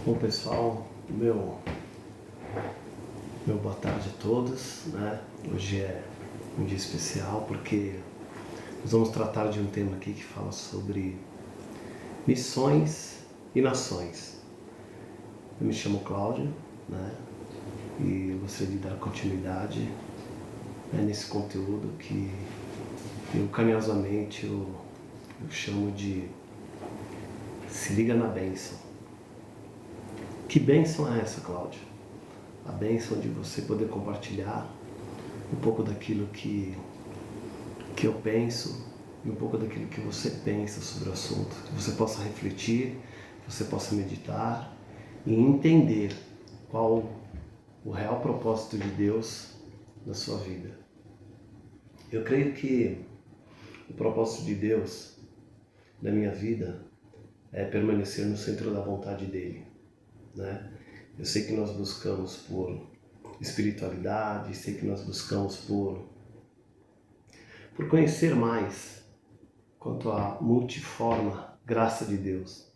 Bom, pessoal, meu boa tarde a todos, né? Hoje é um dia especial porque nós vamos tratar de um tema aqui que fala sobre missões e nações. Eu me chamo Cláudio, né? E eu gostaria de dar continuidade, né, nesse conteúdo que eu carinhosamente eu chamo de Se Liga na Bênção. Que bênção é essa, Cláudio? A bênção de você poder compartilhar um pouco daquilo que eu penso e um pouco daquilo que você pensa sobre o assunto. Que você possa refletir, que você possa meditar e entender qual o real propósito de Deus na sua vida. Eu creio que o propósito de Deus na minha vida é permanecer no centro da vontade dele, né? Eu sei que nós buscamos por espiritualidade, sei que nós buscamos por conhecer mais quanto à multiforme graça de Deus.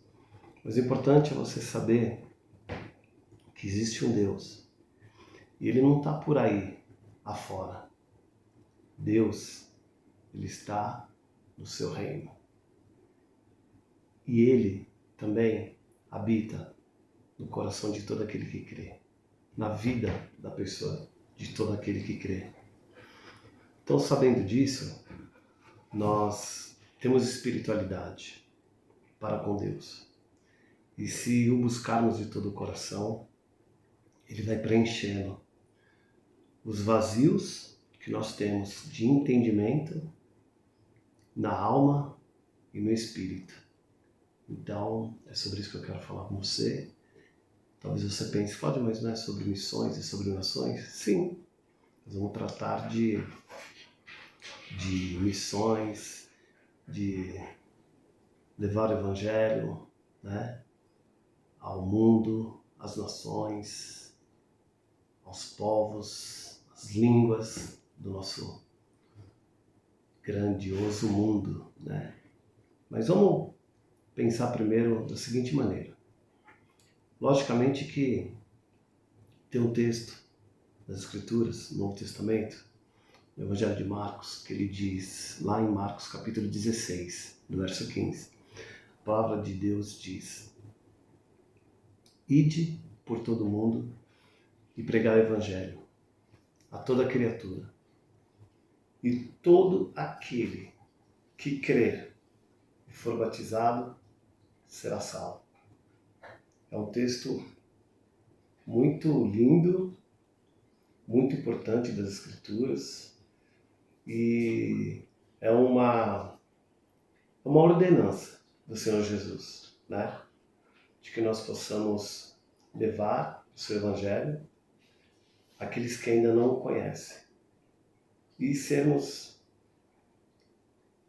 Mas o importante é você saber que existe um Deus e ele não está por aí afora. Deus, ele está no seu reino. E ele também habita no coração de todo aquele que crê, na vida da pessoa, de todo aquele que crê. Então, sabendo disso, nós temos espiritualidade para com Deus. E se o buscarmos de todo o coração, ele vai preenchendo os vazios que nós temos de entendimento na alma e no espírito. Então, é sobre isso que eu quero falar com você. Talvez você pense, Cláudio, mas não é sobre missões e sobre nações? Sim, nós vamos tratar de missões, de levar o evangelho, né, ao mundo, às nações, aos povos, às línguas do nosso grandioso mundo, né? Mas vamos pensar primeiro da seguinte maneira. Logicamente que tem um texto das Escrituras, no Novo Testamento, no Evangelho de Marcos, que ele diz, lá em Marcos capítulo 16, no verso 15, a palavra de Deus diz: Ide por todo o mundo e pregai o Evangelho a toda criatura. E todo aquele que crer e for batizado será salvo. É um texto muito lindo, muito importante das Escrituras e é uma ordenança do Senhor Jesus, né? De que nós possamos levar o seu Evangelho àqueles que ainda não o conhecem e sermos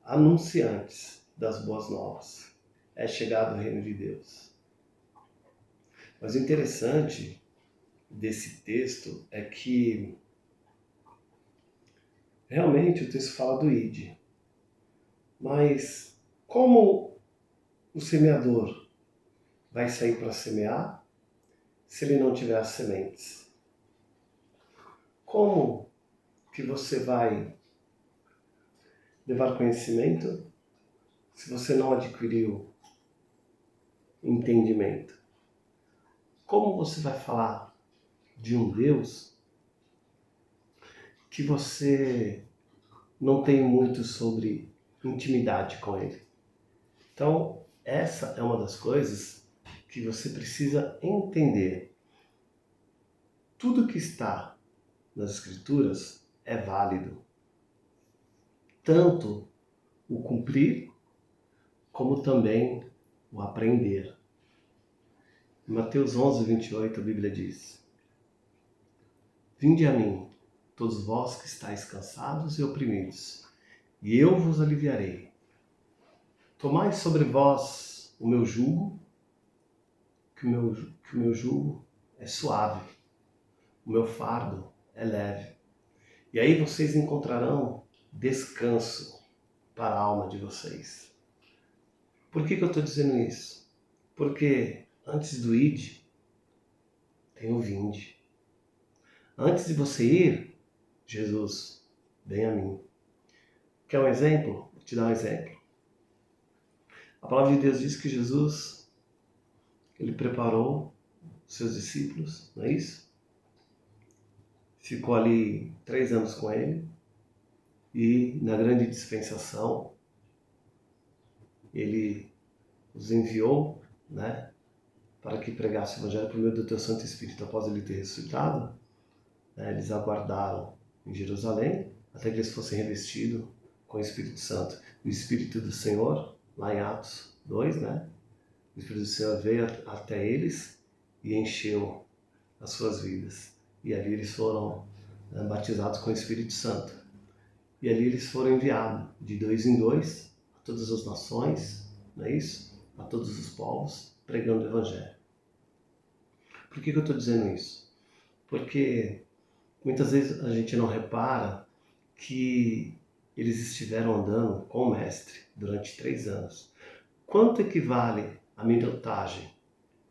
anunciantes das boas novas. É chegado o reino de Deus. Mas o interessante desse texto é que realmente o texto fala do ide. Mas como o semeador vai sair para semear se ele não tiver as sementes? Como que você vai levar conhecimento se você não adquiriu entendimento? Como você vai falar de um Deus que você não tem muito sobre intimidade com ele? Então, essa é uma das coisas que você precisa entender. Tudo que está nas Escrituras é válido. Tanto o cumprir, como também o aprender. Em Mateus 11, 28, a Bíblia diz: Vinde a mim, todos vós que estáis cansados e oprimidos, e eu vos aliviarei. Tomai sobre vós o meu jugo, que o meu jugo é suave, o meu fardo é leve. E aí vocês encontrarão descanso para a alma de vocês. Por que eu estou dizendo isso? Porque antes do ide, tem o vinde. Antes de você ir, Jesus, vem a mim. Quer um exemplo? Vou te dar um exemplo. A palavra de Deus diz que Jesus, ele preparou seus discípulos, não é isso? Ficou ali 3 anos com ele e na grande dispensação ele os enviou, né, para que pregasse o Evangelho por meio do teu Santo Espírito. Após ele ter ressuscitado, né, eles aguardaram em Jerusalém até que eles fossem revestidos com o Espírito Santo. O Espírito do Senhor, lá em Atos 2, né, o Espírito do Senhor veio até eles e encheu as suas vidas. E ali eles foram batizados com o Espírito Santo. E ali eles foram enviados de 2 em 2 a todas as nações, não é isso? A todos os povos, pregando o Evangelho. Por que eu estou dizendo isso? Porque muitas vezes a gente não repara que eles estiveram andando com o Mestre durante 3 anos. Quanto equivale a minutagem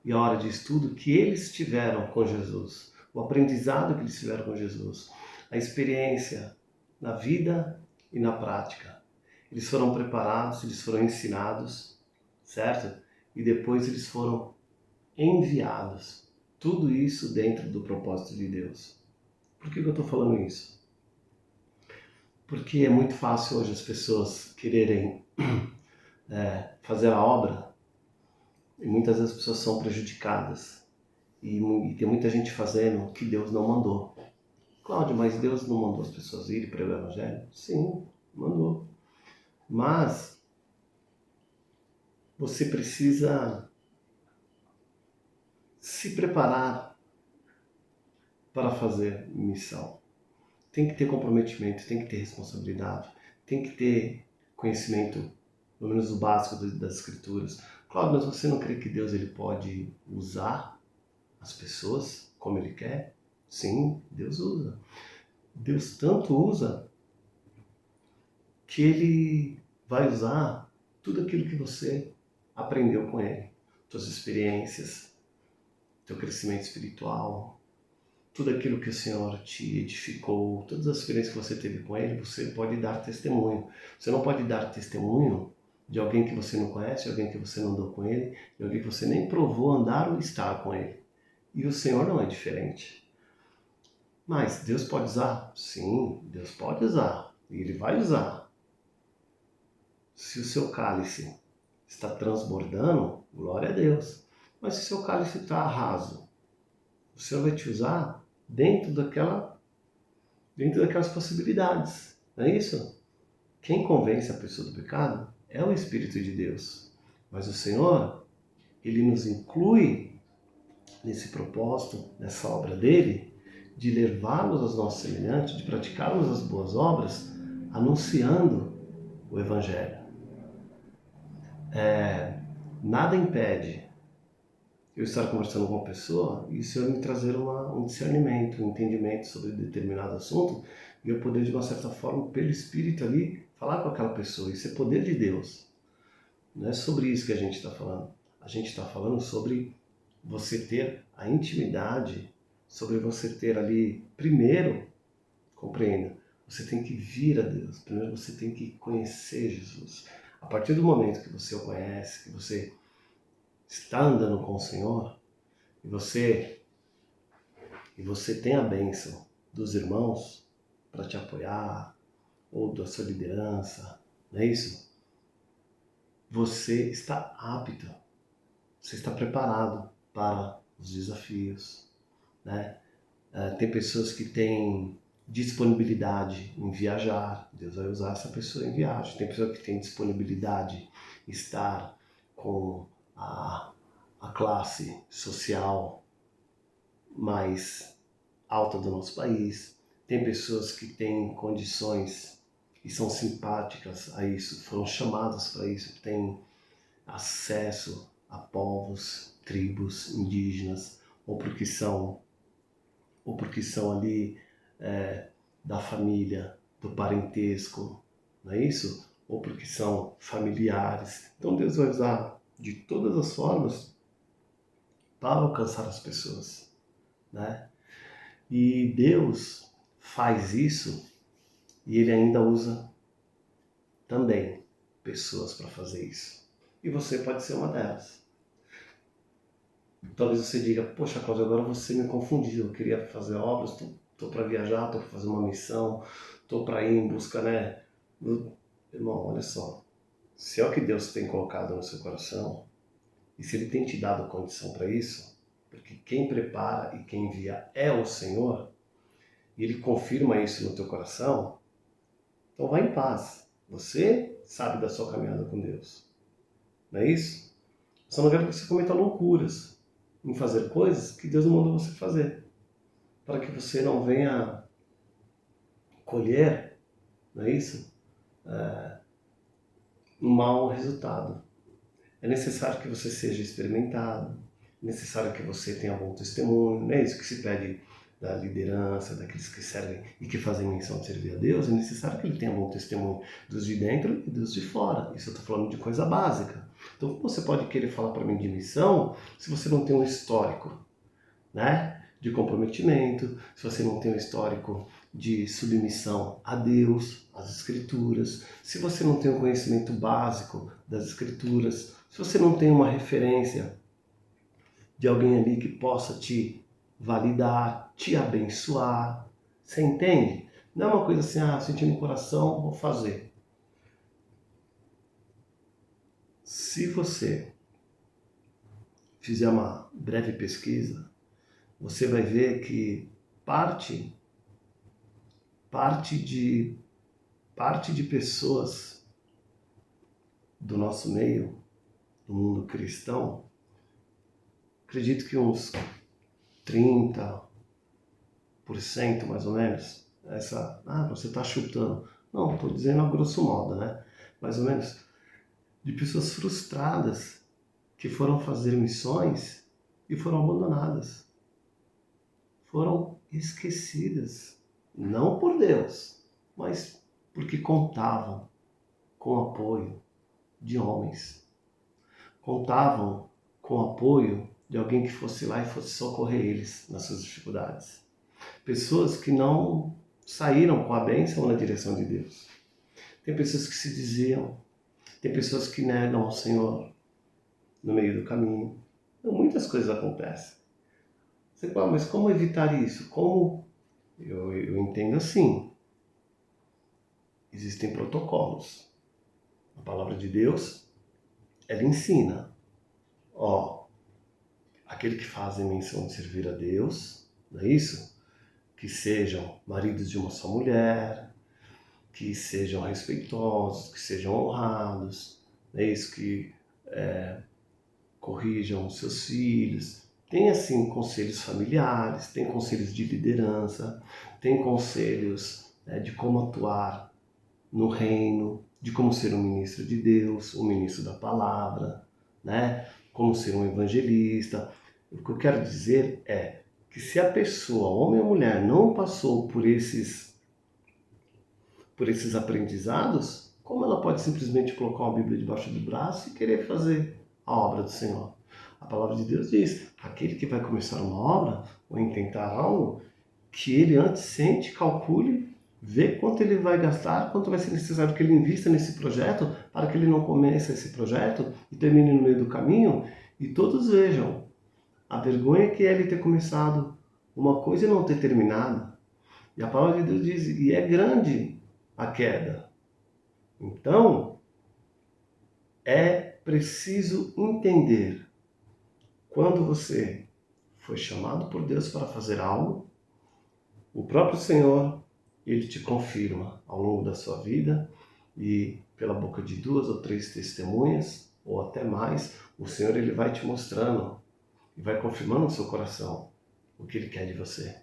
e a hora de estudo que eles tiveram com Jesus? O aprendizado que eles tiveram com Jesus? A experiência na vida e na prática. Eles foram preparados, eles foram ensinados, certo? E depois eles foram enviados. Tudo isso dentro do propósito de Deus. Por que eu estou falando isso? Porque é muito fácil hoje as pessoas quererem fazer a obra e muitas vezes as pessoas são prejudicadas. E tem muita gente fazendo o que Deus não mandou. Cláudio, mas Deus não mandou as pessoas irem para o Evangelho? Sim, mandou. Mas você precisa se preparar para fazer missão. Tem que ter comprometimento, tem que ter responsabilidade, tem que ter conhecimento, pelo menos o básico das Escrituras. Claro, mas você não crê que Deus ele pode usar as pessoas como Ele quer? Sim, Deus usa. Deus tanto usa que Ele vai usar tudo aquilo que você aprendeu com Ele. Suas experiências, teu crescimento espiritual, tudo aquilo que o Senhor te edificou, todas as experiências que você teve com Ele, você pode dar testemunho. Você não pode dar testemunho de alguém que você não conhece, de alguém que você não andou com Ele, de alguém que você nem provou andar ou estar com Ele. E o Senhor não é diferente. Mas Deus pode usar? Sim, Deus pode usar. E Ele vai usar. Se o seu cálice está transbordando, glória a Deus. Mas se o seu cálice está raso, o Senhor vai te usar dentro daquelas possibilidades. Não é isso? Quem convence a pessoa do pecado é o Espírito de Deus. Mas o Senhor, Ele nos inclui nesse propósito, nessa obra dele, de levá-los aos nossos semelhantes, de praticarmos as boas obras, anunciando o Evangelho. Nada impede eu estar conversando com uma pessoa e o Senhor me trazer um discernimento, um entendimento sobre determinado assunto e eu poder, de uma certa forma, pelo Espírito ali, falar com aquela pessoa. Isso é poder de Deus. Não é sobre isso que a gente está falando. A gente está falando sobre você ter a intimidade, sobre você ter ali, primeiro, compreenda, você tem que vir a Deus, primeiro você tem que conhecer Jesus. A partir do momento que você o conhece, que você está andando com o Senhor, e você tem a bênção dos irmãos para te apoiar, ou da sua liderança, não é isso? Você está apto, você está preparado para os desafios, né? Tem pessoas que têm disponibilidade em viajar, Deus vai usar essa pessoa em viagem. Tem pessoa que tem disponibilidade em estar com a classe social mais alta do nosso país. Tem pessoas que têm condições e são simpáticas a isso, foram chamadas para isso, têm acesso a povos, tribos indígenas, ou porque são ali da família, do parentesco, não é isso? ou porque são familiares. Então Deus vai usar de todas as formas para alcançar as pessoas, né? E Deus faz isso e Ele ainda usa também pessoas para fazer isso. E você pode ser uma delas. Talvez você diga, poxa Cláudio, agora você me confundiu, eu queria fazer obras, estou para viajar, estou para fazer uma missão, estou para ir em busca, né? Irmão, olha só, se é o que Deus tem colocado no seu coração, e se Ele tem te dado condição para isso, porque quem prepara e quem envia é o Senhor, e Ele confirma isso no teu coração, então vai em paz. Você sabe da sua caminhada com Deus, não é isso? Só não quero que você cometa loucuras em fazer coisas que Deus não mandou você fazer, para que você não venha colher, não é isso? Um mau resultado. É necessário que você seja experimentado, é necessário que você tenha bom testemunho, não é isso que se pede da liderança, daqueles que servem e que fazem menção de servir a Deus, é necessário que ele tenha bom testemunho dos de dentro e dos de fora. Isso eu estou falando de coisa básica. Então, como você pode querer falar para mim de missão se você não tem um histórico, né, de comprometimento, se você não tem um histórico de submissão a Deus, às Escrituras, se você não tem um conhecimento básico das Escrituras, se você não tem uma referência de alguém ali que possa te validar, te abençoar, você entende? Não é uma coisa assim, senti no coração, vou fazer. Se você fizer uma breve pesquisa, você vai ver que parte de pessoas do nosso meio, do mundo cristão, acredito que uns 30% mais ou menos, você está chutando. Não, estou dizendo a grosso modo, né? Mais ou menos, de pessoas frustradas que foram fazer missões e foram abandonadas. Foram esquecidas. Não por Deus, mas porque contavam com o apoio de homens. Contavam com o apoio de alguém que fosse lá e fosse socorrer eles nas suas dificuldades. Pessoas que não saíram com a bênção na direção de Deus. Tem pessoas que se diziam, tem pessoas que negam ao Senhor no meio do caminho. Então, muitas coisas acontecem. Você fala, mas como evitar isso? Como? Eu entendo assim. Existem protocolos. A palavra de Deus, ela ensina. Aquele que faz menção de servir a Deus, não é isso? Que sejam maridos de uma só mulher, que sejam respeitosos, que sejam honrados, não é isso? Que corrijam seus filhos. Tem, assim, conselhos familiares, tem conselhos de liderança, tem conselhos de como atuar no reino, de como ser um ministro de Deus, um ministro da palavra, né? Como ser um evangelista. O que eu quero dizer é que se a pessoa, homem ou mulher, não passou por esses aprendizados, como ela pode simplesmente colocar uma Bíblia debaixo do braço e querer fazer a obra do Senhor? A palavra de Deus diz, aquele que vai começar uma obra ou intentar algo, que ele antes sente, calcule, vê quanto ele vai gastar, quanto vai ser necessário que ele invista nesse projeto, para que ele não comece esse projeto e termine no meio do caminho, e todos vejam a vergonha que é ele ter começado uma coisa e não ter terminado. E a palavra de Deus diz, e é grande a queda. Então, é preciso entender quando você foi chamado por Deus para fazer algo, o próprio Senhor, ele te confirma ao longo da sua vida e pela boca de 2 ou 3 testemunhas, ou até mais, o Senhor ele vai te mostrando e vai confirmando no seu coração o que ele quer de você.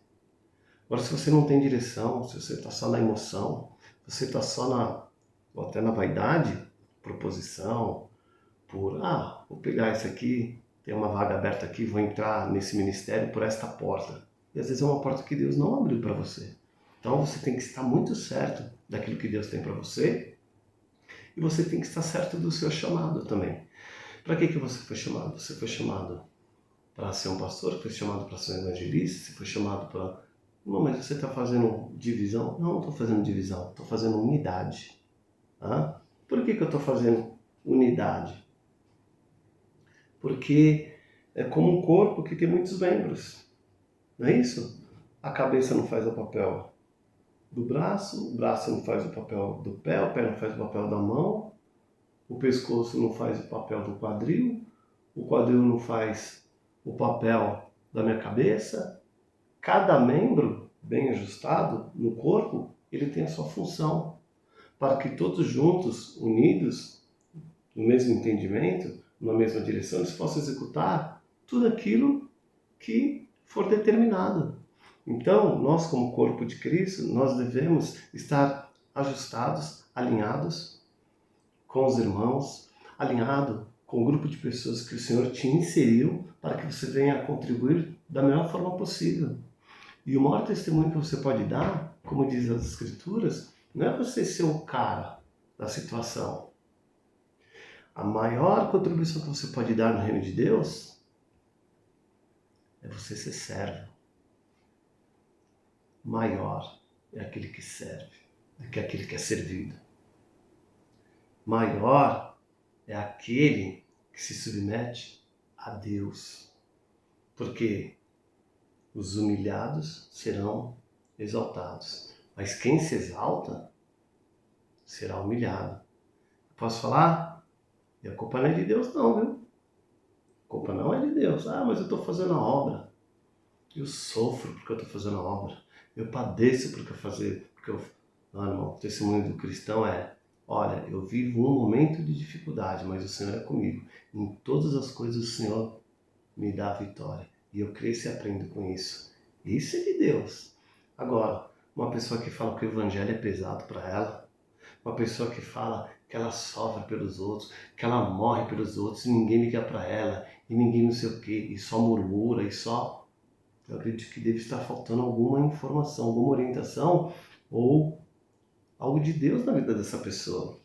Agora, se você não tem direção, se você está só na emoção, se você está só ou até na vaidade, proposição, vou pegar isso aqui, tem uma vaga aberta aqui, vou entrar nesse ministério por esta porta. E às vezes é uma porta que Deus não abriu para você. Então você tem que estar muito certo daquilo que Deus tem para você E você tem que estar certo do seu chamado também. Para que você foi chamado? Você foi chamado para ser um pastor? Foi chamado para ser um evangelista? Você foi chamado para... Não, mas você está fazendo divisão? Não estou fazendo divisão, estou fazendo unidade. Ah? Por que eu estou fazendo unidade? Porque é como um corpo que tem muitos membros. Não é isso? A cabeça não faz o papel do braço, o braço não faz o papel do pé, o pé não faz o papel da mão, o pescoço não faz o papel do quadril, o quadril não faz o papel da minha cabeça. Cada membro bem ajustado no corpo, ele tem a sua função, para que todos juntos, unidos, no mesmo entendimento, na mesma direção, eles possam executar tudo aquilo que for determinado. Então, nós como corpo de Cristo, nós devemos estar ajustados, alinhados com os irmãos, alinhado com o grupo de pessoas que o Senhor te inseriu para que você venha a contribuir da melhor forma possível. E o maior testemunho que você pode dar, como diz as Escrituras, não é você ser o cara da situação. A maior contribuição que você pode dar no reino de Deus é você ser servo. Maior é aquele que serve do que aquele que é servido. Maior é aquele que se submete a Deus. Porque os humilhados serão exaltados, mas quem se exalta será humilhado. Posso falar? E a culpa não é de Deus não, viu? A culpa não é de Deus. Ah, mas eu estou fazendo a obra. Eu sofro porque eu estou fazendo a obra. Eu padeço porque eu... Não, irmão, o testemunho do cristão é: olha, eu vivo um momento de dificuldade, mas o Senhor é comigo. Em todas as coisas o Senhor me dá a vitória. E eu cresço e aprendo com isso. Isso é de Deus. Agora, uma pessoa que fala que o evangelho é pesado para ela, uma pessoa que fala que ela sofre pelos outros, que ela morre pelos outros e ninguém liga para ela, e ninguém não sei o quê, e só murmura, e só... Eu acredito que deve estar faltando alguma informação, alguma orientação ou algo de Deus na vida dessa pessoa.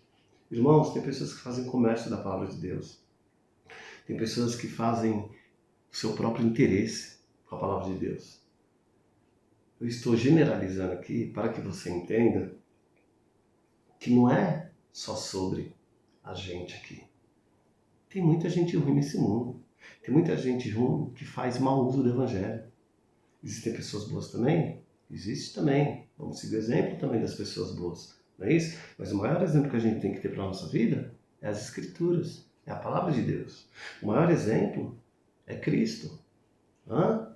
Irmãos, tem pessoas que fazem comércio da palavra de Deus. Tem pessoas que fazem o seu próprio interesse com a palavra de Deus. Eu estou generalizando aqui para que você entenda que não é só sobre a gente aqui. Tem muita gente ruim nesse mundo. Tem muita gente ruim que faz mau uso do evangelho. Existem pessoas boas também? Existe também. Vamos seguir o exemplo também das pessoas boas. Não é isso? Mas o maior exemplo que a gente tem que ter para a nossa vida é as Escrituras. É a palavra de Deus. O maior exemplo é Cristo. Não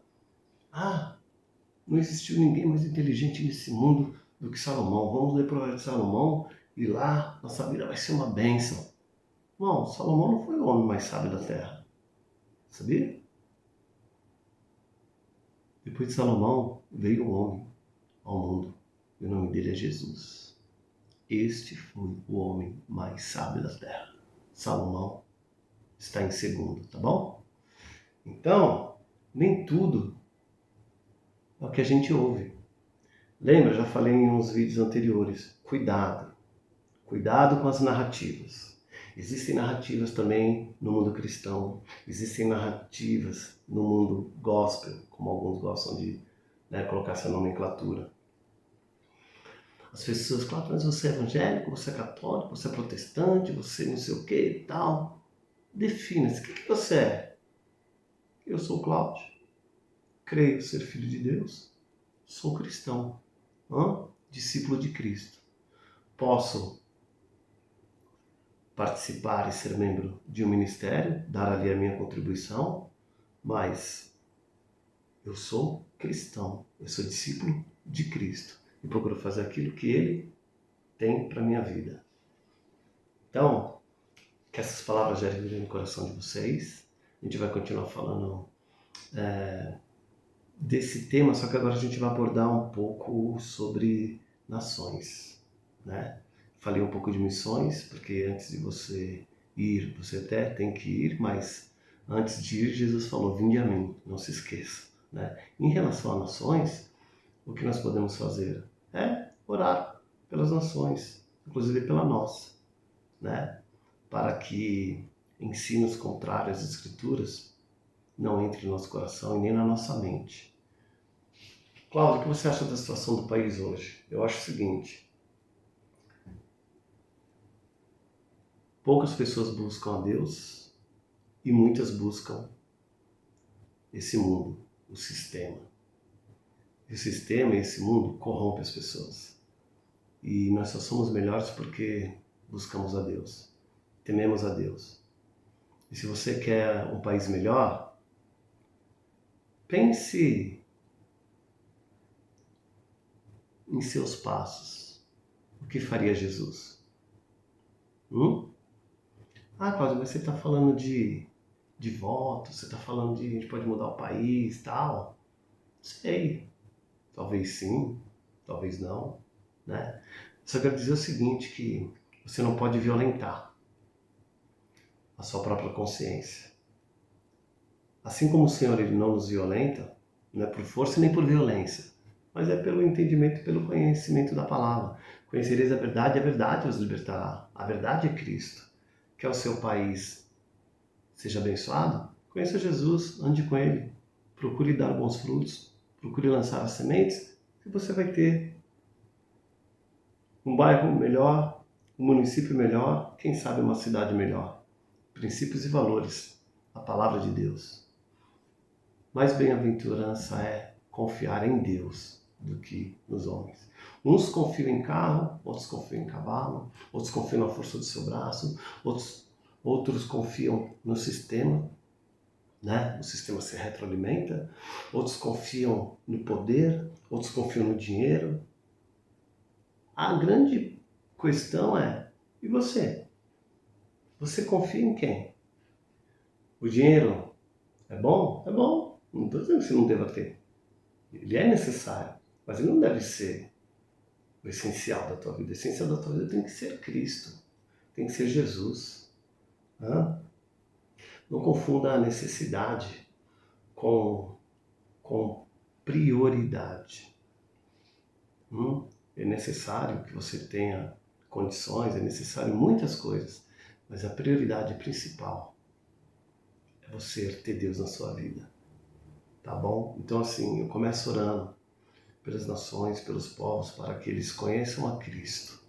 existiu ninguém mais inteligente nesse mundo do que Salomão. Vamos ler o provérbio de Salomão e lá nossa vida vai ser uma bênção. Não, Salomão não foi o homem mais sábio da terra. Sabia? Depois de Salomão veio um homem ao mundo. E o nome dele é Jesus. Este foi o homem mais sábio da terra. Salomão está em segundo, tá bom? Então, nem tudo é o que a gente ouve. Lembra, já falei em uns vídeos anteriores. Cuidado. Cuidado com as narrativas. Existem narrativas também no mundo cristão. Existem narrativas no mundo gospel, como alguns gostam de colocar essa nomenclatura. As pessoas falam, mas você é evangélico, você é católico, você é protestante, você não sei o que e tal. Defina-se. O que você é? Eu sou Cláudio. Creio ser filho de Deus. Sou cristão. Discípulo de Cristo. Posso participar e ser membro de um ministério, dar ali a minha contribuição, mas eu sou cristão. Eu sou discípulo de Cristo. E procuro fazer aquilo que Ele tem para a minha vida. Então, que essas palavras gerem vida no coração de vocês. A gente vai continuar falando desse tema, só que agora a gente vai abordar um pouco sobre nações, né? Falei um pouco de missões, porque antes de você ir, você até tem que ir, mas antes de ir, Jesus falou, vinde a mim, não se esqueça, né? Em relação a nações, o que nós podemos fazer é orar pelas nações, inclusive pela nossa, né? Para que ensinos contrários às Escrituras não entrem no nosso coração e nem na nossa mente. Cláudio, o que você acha da situação do país hoje? Eu acho o seguinte: poucas pessoas buscam a Deus e muitas buscam esse mundo, o sistema. E o sistema e esse mundo corrompe as pessoas. E nós só somos melhores porque buscamos a Deus, tememos a Deus. E se você quer um país melhor, pense em seus passos. O que faria Jesus? Ah, Cláudio, mas você está falando de voto, você está falando de a gente pode mudar o país e tal. Sei, talvez sim, talvez não, né? Só quero dizer o seguinte, que você não pode violentar a sua própria consciência. Assim como o Senhor ele não nos violenta, não é por força nem por violência, mas é pelo entendimento e pelo conhecimento da palavra. Conhecereis a verdade vos libertará. A verdade é Cristo. Quer o seu país seja abençoado? Conheça Jesus, ande com Ele, procure dar bons frutos, procure lançar as sementes, que você vai ter um bairro melhor, um município melhor, quem sabe uma cidade melhor. Princípios e valores, a palavra de Deus. Mais bem-aventurança é confiar em Deus do que nos homens. Uns confiam em carro, outros confiam em cavalo, outros confiam na força do seu braço, outros confiam no sistema, né? O sistema se retroalimenta, outros confiam no poder, outros confiam no dinheiro. A grande questão é, e você? Você confia em quem? O dinheiro é bom? É bom. Não estou dizendo que você não deva ter. Ele é necessário, mas ele não deve ser o essencial da tua vida. O essencial da tua vida tem que ser Cristo, tem que ser Jesus. Não confunda a necessidade com prioridade. É necessário que você tenha condições, é necessário muitas coisas, mas a prioridade principal é você ter Deus na sua vida, tá bom? Então assim, eu começo orando pelas nações, pelos povos, para que eles conheçam a Cristo,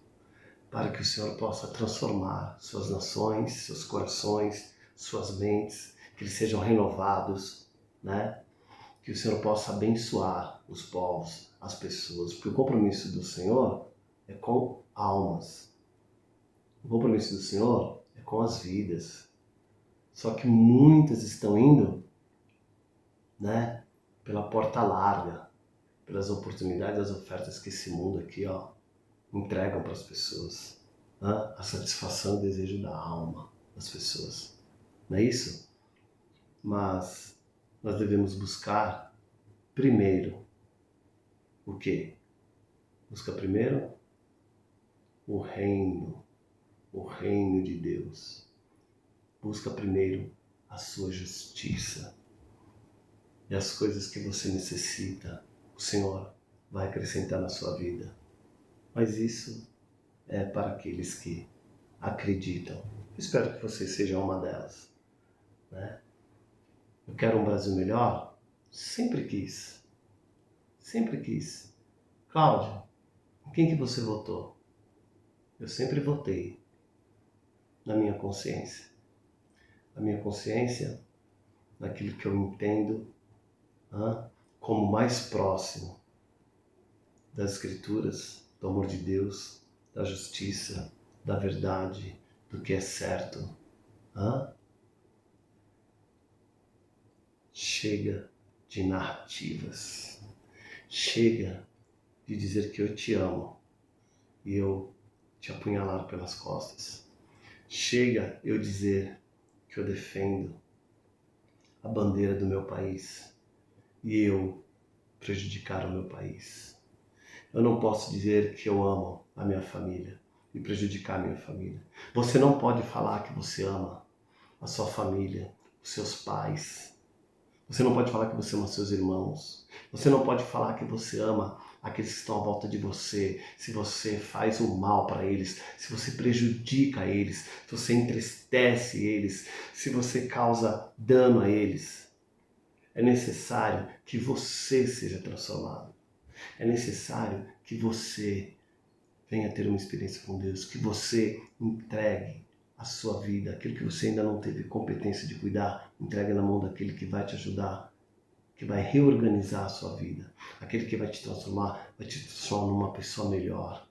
para que o Senhor possa transformar suas nações, seus corações, suas mentes, que eles sejam renovados, né? Que o Senhor possa abençoar os povos, as pessoas, porque o compromisso do Senhor é com almas. O compromisso do Senhor é com as vidas. Só que muitas estão indo, né, pela porta larga, pelas oportunidades, as ofertas que esse mundo aqui, entregam para as pessoas. A satisfação e o desejo da alma das pessoas. Não é isso? Mas nós devemos buscar primeiro o quê? Busca primeiro o reino de Deus. Busca primeiro a sua justiça. E as coisas que você necessita, o Senhor vai acrescentar na sua vida. Mas isso é para aqueles que acreditam. Espero que você seja uma delas, né? Eu quero um Brasil melhor? Sempre quis. Sempre quis. Cláudio, em quem que você votou? Eu sempre votei na minha consciência. A minha consciência, naquilo que eu entendo como mais próximo das Escrituras, do amor de Deus, da justiça, da verdade, do que é certo. Chega de narrativas. Chega de dizer que eu te amo e eu te apunhalar pelas costas. Chega eu dizer que eu defendo a bandeira do meu país e eu prejudicar o meu país. Eu não posso dizer que eu amo a minha família e prejudicar a minha família. Você não pode falar que você ama a sua família, os seus pais. Você não pode falar que você ama seus irmãos. Você não pode falar que você ama aqueles que estão à volta de você, se você faz o mal para eles, se você prejudica eles, se você entristece eles, se você causa dano a eles, é necessário que você seja transformado. É necessário que você venha ter uma experiência com Deus, que você entregue a sua vida, aquilo que você ainda não teve competência de cuidar, entregue na mão daquele que vai te ajudar, que vai reorganizar a sua vida, aquele que vai te transformar numa pessoa melhor.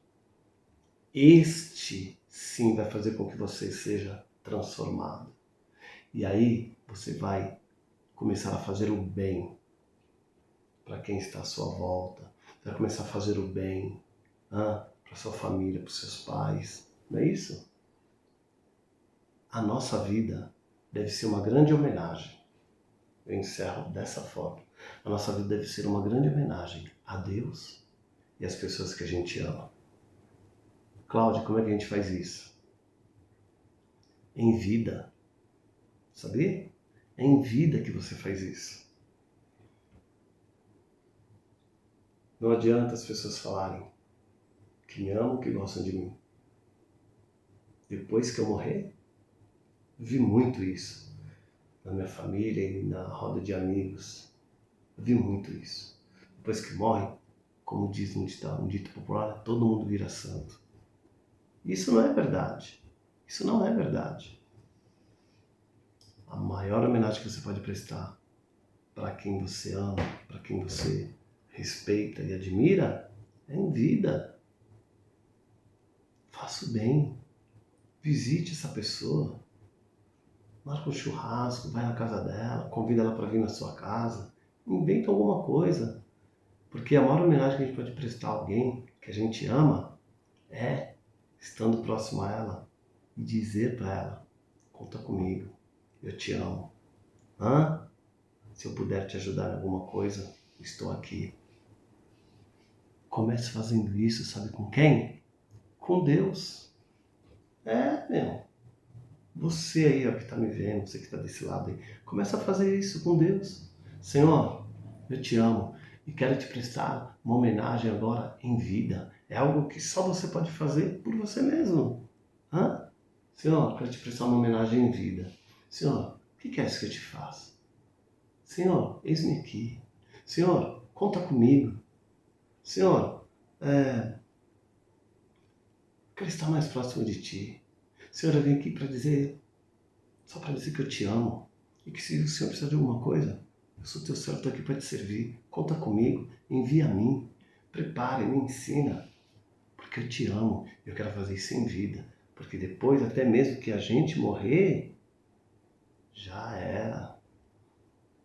Este sim vai fazer com que você seja transformado. E aí você vai começar a fazer o bem para quem está à sua volta. Você vai começar a fazer o bem para sua família, para os seus pais. Não é isso? A nossa vida deve ser uma grande homenagem. Eu encerro dessa forma. A nossa vida deve ser uma grande homenagem a Deus e às pessoas que a gente ama. Cláudia, como é que a gente faz isso? Em vida. Sabia? É em vida que você faz isso. Não adianta as pessoas falarem que me amam, que gostam de mim. Depois que eu morrer, vi muito isso. Na minha família e na roda de amigos. Vi muito isso. Depois que morre, como diz um dito popular, todo mundo vira santo. Isso não é verdade. Isso não é verdade. A maior homenagem que você pode prestar para quem você ama, para quem você respeita e admira, é em vida. Faça o bem. Visite essa pessoa. Marca um churrasco, vai na casa dela, convida ela para vir na sua casa. Inventa alguma coisa. Porque a maior homenagem que a gente pode prestar a alguém que a gente ama é estando próximo a ela e dizer para ela: conta comigo, eu te amo. Se eu puder te ajudar em alguma coisa, estou aqui. Comece fazendo isso, sabe com quem? Com Deus. Meu. Você aí, ó, que está me vendo, você que está desse lado aí, começa a fazer isso com Deus. Senhor, eu te amo e quero te prestar uma homenagem agora em vida. É algo que só você pode fazer por você mesmo. Senhor, quero te prestar uma homenagem em vida. Senhor, o que queres que eu te faça? Senhor, eis-me aqui. Senhor, conta comigo. Senhor, quero estar mais próximo de ti. Senhor, eu vim aqui para dizer, só para dizer que eu te amo. E que se o Senhor precisar de alguma coisa, eu sou teu servo, estou aqui para te servir. Conta comigo, envia a mim. Prepare, me ensina. Porque eu te amo. Eu quero fazer isso em vida. Porque depois, até mesmo que a gente morrer, já era.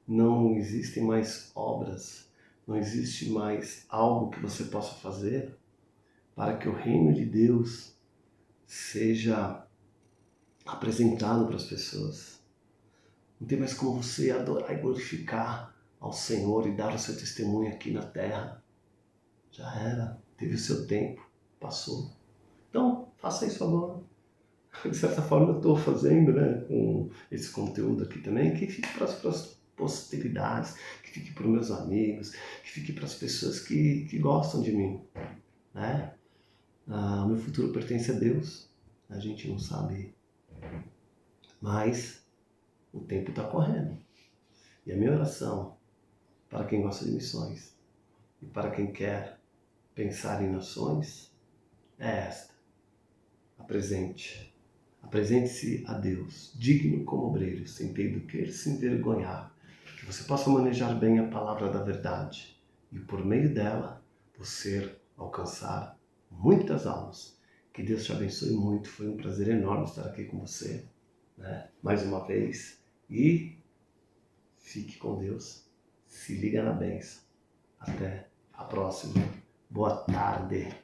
Não existem mais obras. Não existe mais algo que você possa fazer para que o reino de Deus seja apresentado para as pessoas. Não tem mais como você adorar e glorificar ao Senhor e dar o seu testemunho aqui na terra. Já era, teve o seu tempo, passou. Então, faça isso agora. De certa forma, eu estou fazendo, com esse conteúdo aqui também, que fique para as posteridades, que fique para os meus amigos, que fique para as pessoas que gostam de mim. O meu futuro pertence a Deus. A gente não sabe, mas o tempo está correndo. E a minha oração para quem gosta de missões e para quem quer pensar em nações é esta: apresente-se a Deus, digno como obreiro, sem ter do que se envergonhar, que você possa manejar bem a palavra da verdade e por meio dela você alcançar muitas almas. Que Deus te abençoe muito, foi um prazer enorme estar aqui com você, mais uma vez, e fique com Deus, se liga na bênção. Até a próxima. Boa tarde.